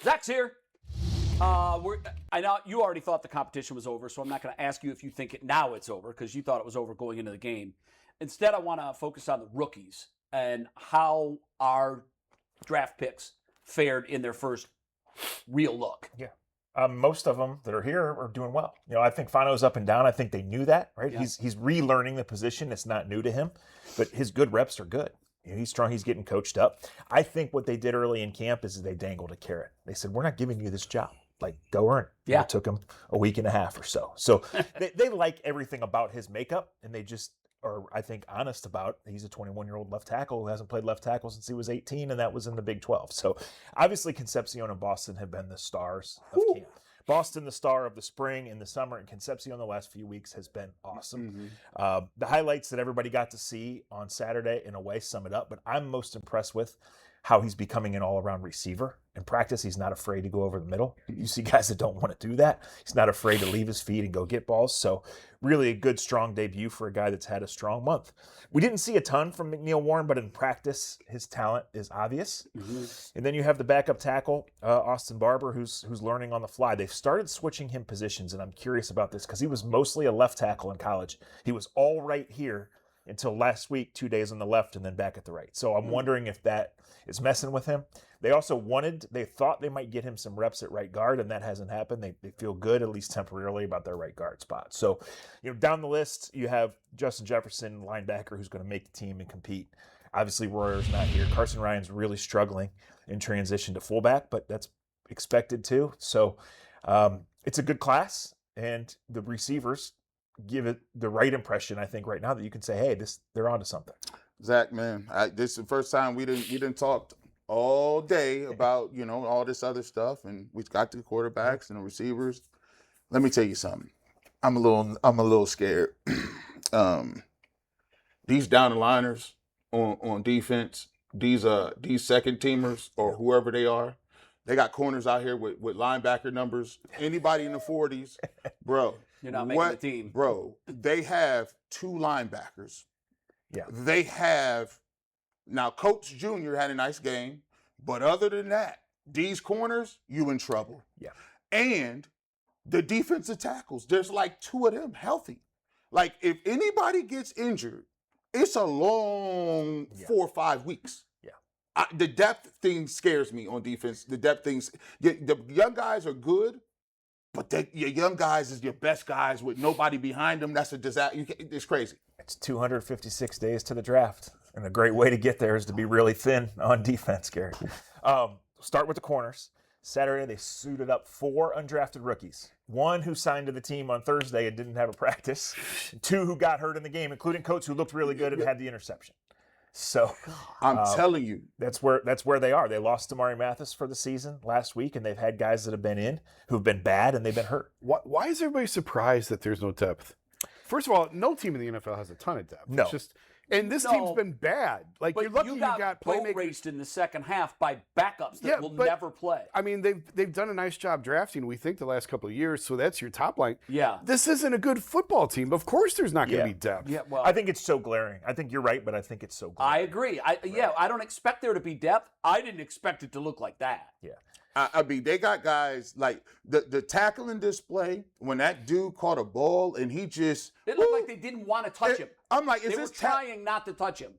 Zach's here. I know you already thought the competition was over, so I'm not going to ask you if you think now it's over because you thought it was over going into the game. Instead, I want to focus on the rookies and how our draft picks fared in their first real look. Yeah. Most of them that are here are doing well. I think Fano's up and down. I think they knew that, right? Yeah. He's relearning the position. It's not new to him, but his good reps are good. He's strong. He's getting coached up. I think what they did early in camp is they dangled a carrot. They said, we're not giving you this job. Go earn it. Yeah. It took him a week and a half or so. So they like everything about his makeup, and they just are, I think, honest about he's a 21-year-old left tackle who hasn't played left tackle since he was 18, and that was in the Big 12. So obviously Concepcion and Boston have been the stars of camp. Boston, the star of the spring and the summer, and Concepcion the last few weeks has been awesome. Mm-hmm. The highlights that everybody got to see on Saturday, in a way, sum it up. But I'm most impressed with how he's becoming an all-around receiver. In practice, he's not afraid to go over the middle. You see guys that don't want to do that. He's not afraid to leave his feet and go get balls. So really a good, strong debut for a guy that's had a strong month. We didn't see a ton from McNeil-Warren, but in practice, his talent is obvious. Mm-hmm. And then you have the backup tackle, Austin Barber, who's learning on the fly. They've started switching him positions, and I'm curious about this because he was mostly a left tackle in college. He was all right here until last week, 2 days on the left and then back at the right. So I'm wondering if that is messing with him. They thought they might get him some reps at right guard, and that hasn't happened. They feel good, at least temporarily, about their right guard spot. So, down the list, you have Justin Jefferson, linebacker, who's going to make the team and compete. Obviously, Royer's not here. Carson Ryan's really struggling in transition to fullback, but that's expected too. So it's a good class, and the receivers give it the right impression, I think, right now that you can say, hey, they're onto something. Zach, man, this is the first time we didn't talk all day about, all this other stuff, and we got the quarterbacks and the receivers. Let me tell you something. I'm a little scared. These down the liners on defense, these second teamers or whoever they are, they got corners out here with linebacker numbers. Anybody in the 40s, bro. You're not making the team. Bro, they have 2 linebackers. Yeah. They have, now Coach Jr. had a nice game, but other than that, these corners, you in trouble. Yeah. And the defensive tackles, there's 2 of them healthy. If anybody gets injured, it's a long 4 or 5 weeks. Yeah. The depth thing scares me on defense. The depth things, the young guys are good, but your young guys is your best guys with nobody behind them. That's a disaster. It's crazy. It's 256 days to the draft, and a great way to get there is to be really thin on defense, Gary. Start with the corners. Saturday, they suited up 4 undrafted rookies. 1 who signed to the team on Thursday and didn't have a practice. 2 who got hurt in the game, including Coates, who looked really good and had the interception. So I'm telling you, that's where they are. They lost Damari Mathis for the season last week, and they've had guys that have been in who've been bad and they've been hurt. Why is everybody surprised that there's no depth? First of all, no team in the NFL has a ton of depth. No. It's just, and this team's been bad. But you're lucky you got boat raced in the second half by backups that will never play. I mean, they've done a nice job drafting, we think, the last couple of years, so that's your top line. Yeah. This isn't a good football team. Of course there's not going to be depth. Yeah, well, I think it's so glaring. I think you're right, but I think it's so glaring. I agree. I don't expect there to be depth. I didn't expect it to look like that. Yeah. I mean, they got guys like the tackling display when that dude caught a ball and he just... It looked like they didn't want to touch him. I'm like, they were trying not to touch him.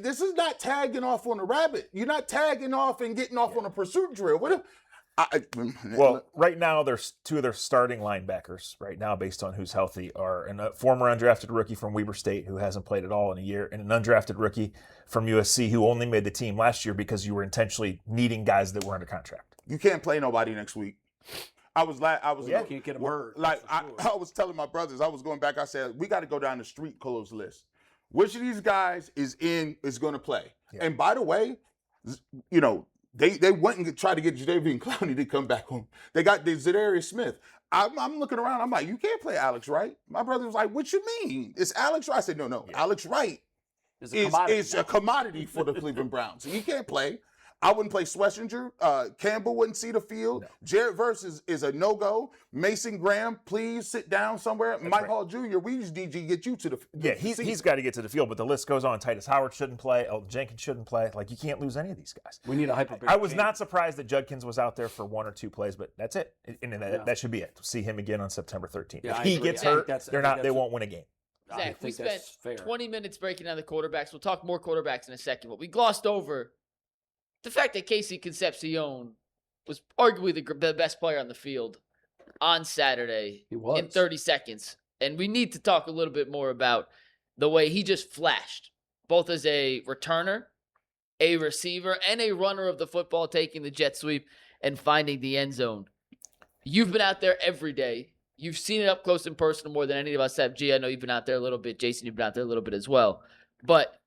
This is not tagging off on a rabbit. You're not tagging off and getting off on a pursuit drill. Well, right now, there's 2 of their starting linebackers right now, based on who's healthy, are a former undrafted rookie from Weber State who hasn't played at all in a year, and an undrafted rookie from USC who only made the team last year because you were intentionally needing guys that were under contract. You can't play nobody next week. You can't get them hurt. I was telling my brothers, I was going back. I said we got to go down the street clothes list. Which of these guys is going to play? Yeah. And by the way, they went and tried to get Jadeveon Clowney to come back home. They got the Zadarius Smith. I'm looking around. I'm like, you can't play Alex Wright. My brother was like, what you mean? It's Alex Wright. I said, no. Yeah. Alex Wright is a commodity for the Cleveland Browns. So he can't play. I wouldn't play Schlesinger. Campbell wouldn't see the field. No. Jared Verse is a no-go. Mason Graham, please sit down somewhere. Mike right. Hall Jr., we just need to get you to the Yeah, he's got to get to the field, but the list goes on. Titus Howard shouldn't play. Elton Jenkins shouldn't play. Like, you can't lose any of these guys. We need a hyperbaric. I was not surprised that Judkins was out there for 1 or 2 plays, but that's it. And that should be it. See him again on September 13th. Yeah, if I he agree. gets I think hurt, they won't win a game. I Zach, we think spent that's fair. 20 minutes breaking down the quarterbacks. We'll talk more quarterbacks in a second, but we glossed over the fact that Casey Concepcion was arguably the best player on the field on Saturday He was. in 30 seconds. And we need to talk a little bit more about the way he just flashed, both as a returner, a receiver, and a runner of the football, taking the jet sweep and finding the end zone. You've been out there every day. You've seen it up close and personal more than any of us have. G, I know you've been out there a little bit. Jason, you've been out there a little bit as well. But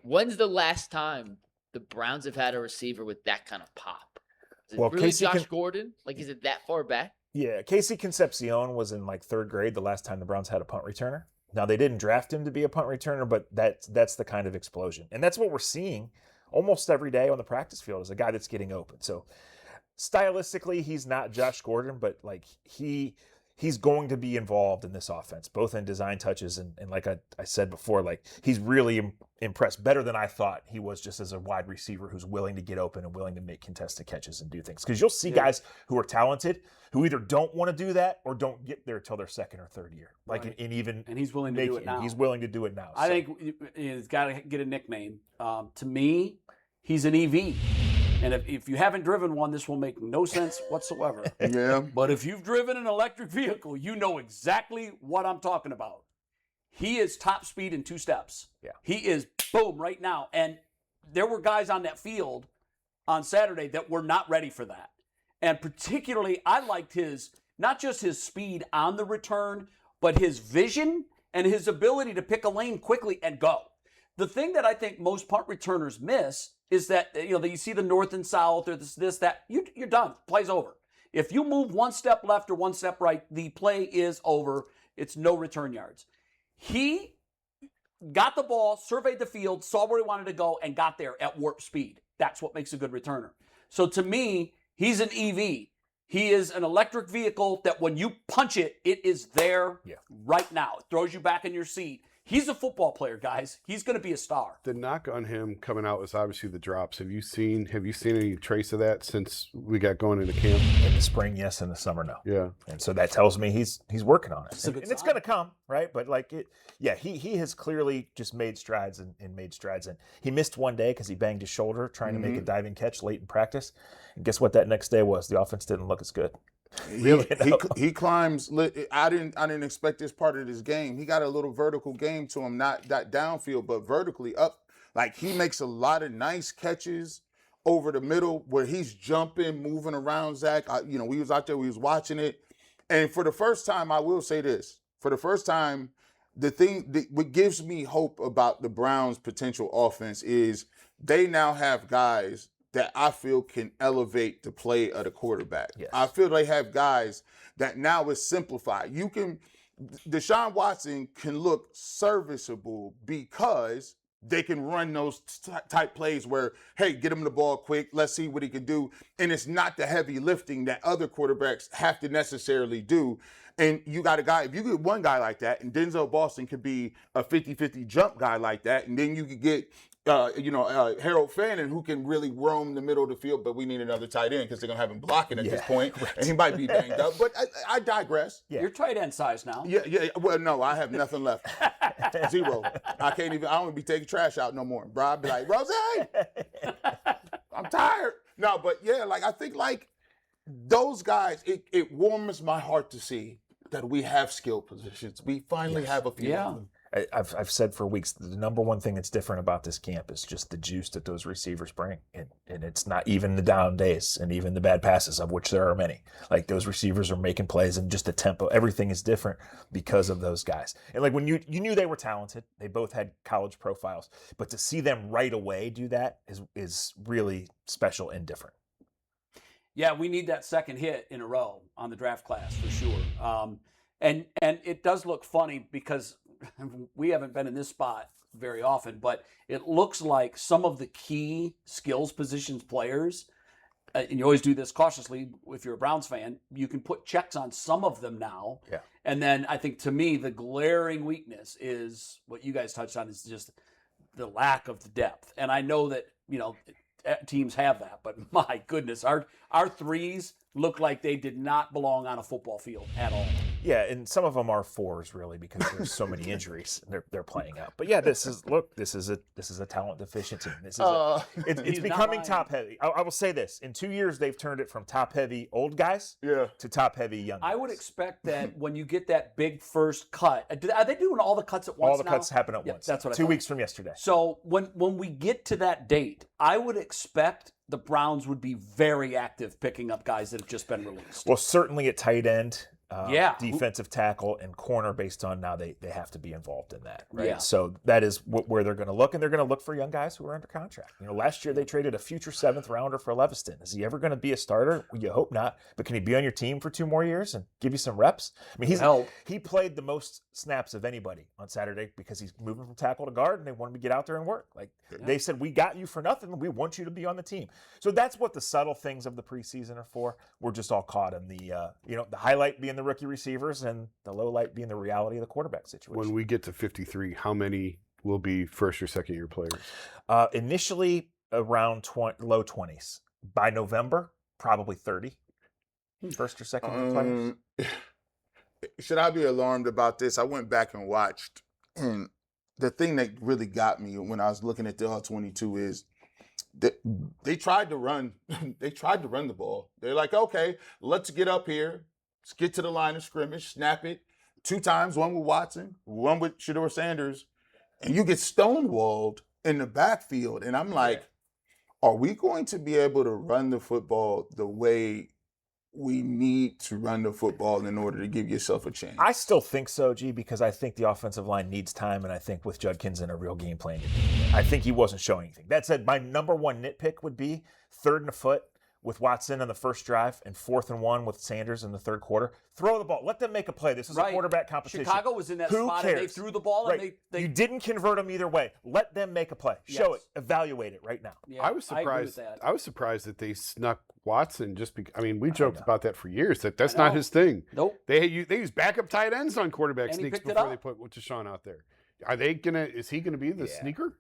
when's the last time the Browns have had a receiver with that kind of pop? Is it really Josh Gordon? Like, is it that far back? Yeah, Casey Concepcion was in like 3rd grade the last time the Browns had a punt returner. Now, they didn't draft him to be a punt returner, but that's the kind of explosion. And that's what we're seeing almost every day on the practice field, is a guy that's getting open. So stylistically, he's not Josh Gordon, but like he's going to be involved in this offense, both in design touches and like I said before, like he's really impressed, better than I thought he was, just as a wide receiver who's willing to get open and willing to make contested catches and do things. Because you'll see guys who are talented who either don't want to do that or don't get there till their 2nd or 3rd year. Like, Right. and he's willing to do it now. He's willing to do it now. I think he's got to get a nickname. To me, he's an EV. And if you haven't driven one, this will make no sense whatsoever. Yeah. But if you've driven an electric vehicle, you know exactly what I'm talking about. He is top speed in 2 steps. Yeah. He is boom right now. And there were guys on that field on Saturday that were not ready for that. And particularly, I liked not just his speed on the return, but his vision and his ability to pick a lane quickly and go. The thing that I think most punt returners miss is that, you see the north and south or this, that, you're done. Play's over. If you move 1 step left or 1 step right, the play is over. It's no return yards. He got the ball, surveyed the field, saw where he wanted to go, and got there at warp speed. That's what makes a good returner. So to me, he's an EV. He is an electric vehicle that when you punch it, it is there right now. It throws you back in your seat. He's a football player, guys. He's going to be a star. The knock on him coming out was obviously the drops. Have you seen any trace of that since we got going into camp? In the spring, yes. In the summer, no. Yeah. And so that tells me he's working on it. And it's sign. going to come, right? But he has clearly just made strides and made strides. And he missed one day because he banged his shoulder trying to make a diving catch late in practice. And guess what that next day was? The offense didn't look as good. He climbs. I didn't expect this part of this game. He got a little vertical game to him, not that downfield, but vertically up. Like, he makes a lot of nice catches over the middle where he's jumping, moving around. Zach, we was out there, we was watching it, and for the first time, I will say this: for the first time, what gives me hope about the Browns' potential offense is they now have guys that I feel can elevate the play of the quarterback. Yes. I feel they have guys that now is simplified. Deshaun Watson can look serviceable because they can run those type plays where, hey, get him the ball quick, let's see what he can do. And it's not the heavy lifting that other quarterbacks have to necessarily do. And you got a guy, if you get one guy like that, and Denzel Boston could be a 50-50 jump guy like that, and then you could get Harold Fannin, who can really roam the middle of the field, but we need another tight end because they're going to have him blocking at this point, and he might be banged up. But I digress. Yeah. You're tight end size now. Yeah. Well, no, I have nothing left. 0. I don't even be taking trash out no more. Bro, I'd be like, Rose, I'm tired. No, but yeah, I think those guys, it warms my heart to see that we have skill positions. We finally have a few of them. I've said for weeks, the number one thing that's different about this camp is just the juice that those receivers bring. And it's not even the down days and even the bad passes, of which there are many. Like, those receivers are making plays, and just the tempo, everything is different because of those guys. And when you knew they were talented, they both had college profiles, but to see them right away do that is really special and different. Yeah, we need that second hit in a row on the draft class for sure. And it does look funny because we haven't been in this spot very often, but it looks like some of the key skills positions players, and you always do this cautiously if you're a Browns fan, you can put checks on some of them now. Yeah. And then I think to me, the glaring weakness is what you guys touched on is just the lack of the depth. And I know that, teams have that, but my goodness, our threes look like they did not belong on a football field at all. Yeah, and some of them are fours really because there's so many injuries they're playing out. But yeah, this is a talent deficiency. It's becoming top heavy. I will say this: in 2 years, they've turned it from top heavy old guys to top heavy young guys. I would expect that when you get that big first cut, are they doing all the cuts at once? All the cuts happen at once. That's what I 2 thought. weeks from yesterday. So when we get to that date, I would expect the Browns would be very active picking up guys that have just been released. Well, certainly at tight end. Defensive tackle and corner based on now they have to be involved in that, right? Yeah. So that is where they're going to look, and they're going to look for young guys who are under contract. Last year they traded a future 7th rounder for Leviston. Is he ever going to be a starter? Well, you hope not, but can he be on your team for 2 more years and give you some reps? I mean, he played the most snaps of anybody on Saturday because he's moving from tackle to guard, and they want him to get out there and work. They said, we got you for nothing. We want you to be on the team. So that's what the subtle things of the preseason are for. We're just all caught in the the highlight being the rookie receivers and the low light being the reality of the quarterback situation. When we get to 53, how many will be first or second year players? Initially around low 20s. By November, probably 30. First or second year players. Should I be alarmed about this? I went back and watched, and the thing that really got me when I was looking at the All-22 is that they tried to run. They tried to run the ball. They're like, okay, let's get up here. Let's get to the line of scrimmage, snap it 2 times, one with Watson, one with Shedeur Sanders, and you get stonewalled in the backfield. And I'm like, are we going to be able to run the football the way we need to run the football in order to give yourself a chance? I still think so, G, because I think the offensive line needs time, and I think with Judkins in a real game plan, I think he wasn't showing anything. That said, my number one nitpick would be 3rd and a foot with Watson on the first drive and 4th and 1 with Sanders in the third quarter. Throw the ball. Let them make a play. This is a quarterback competition. Chicago was in that Who spot cares? and they threw the ball and they You didn't convert them either way. Let them make a play. Show it. Evaluate it right now. Yeah, I was surprised. I was surprised that they snuck Watson just because. I mean, we joked about that for years. That's not his thing. Nope. They use backup tight ends on quarterback And he sneaks picked it before up. they put Deshaun out there. Are they gonna? Is he gonna be the sneaker?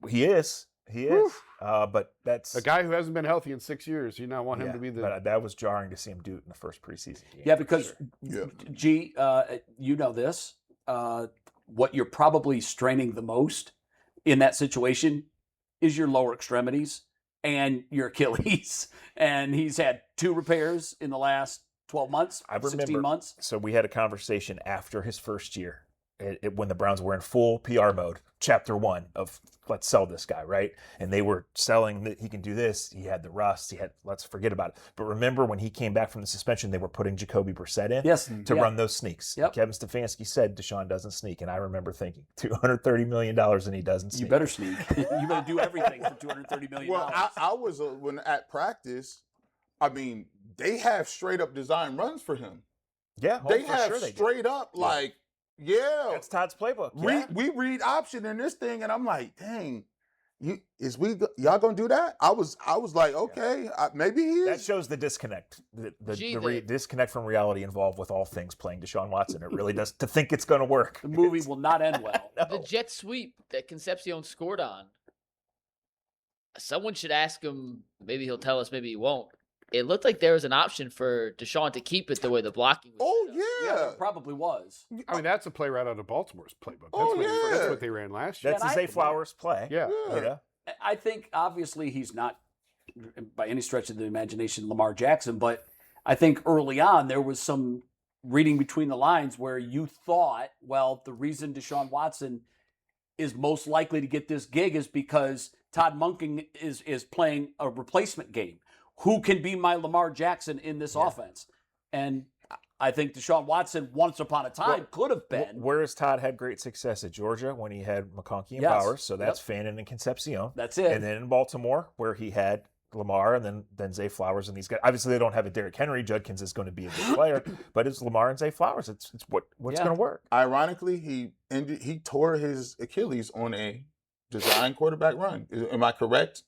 He is. He is. But that's A guy who hasn't been healthy in 6 years. You now want him to be the. But that was jarring to see him do it in the first preseason game. Yeah, because G, you know this. What you're probably straining the most in that situation is your lower extremities and your Achilles. And he's had 2 repairs in the last 12 months, I remember, 16 months. So we had a conversation after his first year when the Browns were in full PR mode, chapter 1 of let's sell this guy, right? And they were selling that he can do this. He had the rust. Let's forget about it. But remember when he came back from the suspension, they were putting Jacoby Brissett in to run those sneaks. Yep. Kevin Stefanski said Deshaun doesn't sneak. And I remember thinking $230 million and he doesn't sneak. You better sneak. You better do everything for $230 million. Well, I was when at practice, I mean, they have straight up design runs for him. Yeah, They have straight up like, that's Todd's playbook. We read option in this thing, and I'm like, dang, y'all gonna do that? I was like, okay, maybe he is. That shows the disconnect, the disconnect from reality involved with all things playing Deshaun Watson. It really does to think it's going to work. The movie will not end well. The jet sweep that Concepcion scored on. Someone should ask him. Maybe he'll tell us. Maybe he won't. It looked like there was an option for Deshaun to keep it the way the blocking was. Oh, set up. yeah. There probably was. I mean, that's a play right out of Baltimore's playbook. That's what they ran last year. That's a Zay Flowers play. Yeah. You know? I think obviously he's not by any stretch of the imagination Lamar Jackson, but I think early on there was some reading between the lines where you thought, well, the reason Deshaun Watson is most likely to get this gig is because Todd Monken is playing a replacement game. Who can be my Lamar Jackson in this offense? And I think Deshaun Watson, once upon a time, could have been. Whereas Todd had great success at Georgia when he had McConkey and Yes. Bowers, so that's Fannin and Concepcion. That's it. And then in Baltimore, where he had Lamar and then Zay Flowers and these guys. Obviously, they don't have a Derrick Henry. Judkins is going to be a good player, but it's Lamar and Zay Flowers. It's what's going to work. Ironically, he tore his Achilles on a design quarterback run. Am I correct?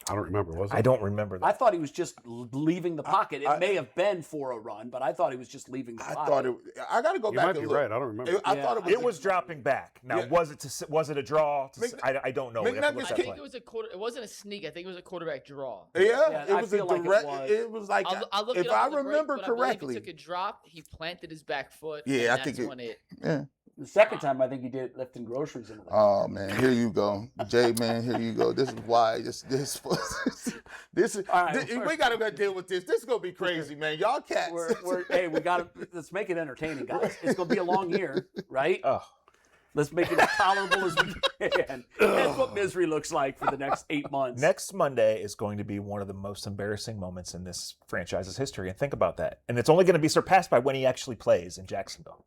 I don't remember. Was it? I don't remember that. I thought he was just leaving the pocket. It may have been for a run, but I thought he was just leaving the pocket. I got to go You back might and be look. right. I don't remember. I thought It was dropping back. Now, was it a draw? I don't know. McNuggets I think it was a quarter. It wasn't a sneak. I think it was a quarterback draw. Yeah, it I was a feel like it direct. was. It was like I'll look if it up I on the break, remember but I believe correctly. he took a drop. He planted his back foot. Yeah, and I think that's when it. Yeah. The second time, I think he did lifting groceries in the Oh man, here you go, Jay. Man, here you go. This is why this is All right, we gotta deal with this. This is gonna be crazy, man. Y'all cats. Hey, we got to let's make it entertaining, guys. It's gonna be a long year, right? Oh. Let's make it as tolerable as we can. That's what misery looks like for the next 8 months. Next Monday is going to be one of the most embarrassing moments in this franchise's history, and think about that. And it's only going to be surpassed by when he actually plays in Jacksonville.